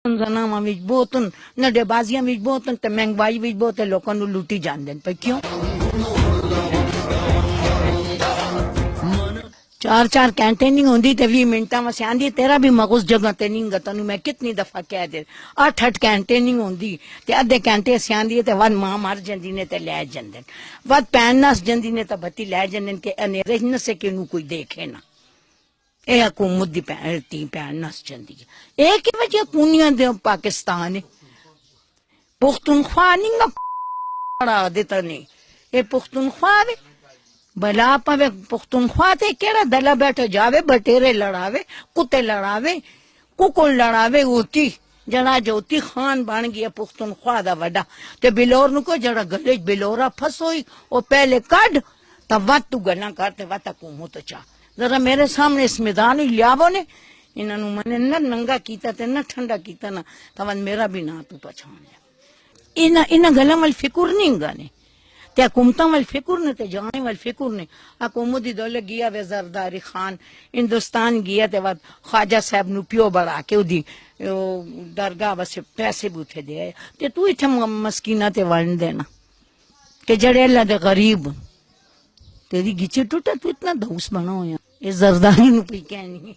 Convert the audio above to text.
زناواں وچ بہت نڈے بازیاں وچ بہت تے مہنگائی وچ بہت ہے، لوکاں نوں لوٹی جاندے پے کیوں؟ 4 گھنٹے نہیں ہوندی تے 20 منٹاں واسطے آندی تیرا بھی مغز جگہ تے نہیں گا، تینوں میں کتنی دفعہ کہہ دے 8 گھنٹے نہیں ہوندی تے ادھے گھنٹے سے آندی تے ود ماں مر جاندی نے تے لے جاندے، ود پین نس جاندی نے تے بتی لے جاندے کہ انیرے نہ سکے نوں کوئی دیکھے نہ، اے حکومت دی پین نس جاندی ہے۔ اے کی وجہ کونیاں دے پاکستان ہے پختونخوا نہیں گا پڑا دیتا نہیں، اے پختونخوا ہے بلا پاوے پختونخوا تے کیڑا دلہ بیٹھا جاوے بٹیرے لڑاوے کتے لڑاوے ککڑ لڑاوے اوتی جڑا جوتی خان بن گیا پختونخوا دا وڈا تے بلور نو کو جڑا گلے بلورا پھسوئی او پہلے کڈ تا وت تو گلاں کرتے وت حکومت چا ذرا میرے سامنے اس میدان ہی لیاو نے انہاں نو میں نہ ننگا کیتا تے نہ ٹھنڈا کیتا نہ تاون میرا بھی نا تو پہچان لیا انہاں گلاں ول فکر نہیں گانے تے حکومتاں وال فکر نے تے جانے وال فکر نے حکومت دی دولے گیا وے زرداری خان ہندوستان گیا تے بعد خواجہ صاحب نو پیو بڑھا کے دی درگاہ واسے پیسے بوتھے دے تے تو ایتھے مسکیناں تے ون دینا کہ جڑے اللہ دے غریب تیری گچی ٹوٹا تو اتنا دوس بنا ہویا یہ زرداری نو پی کہنی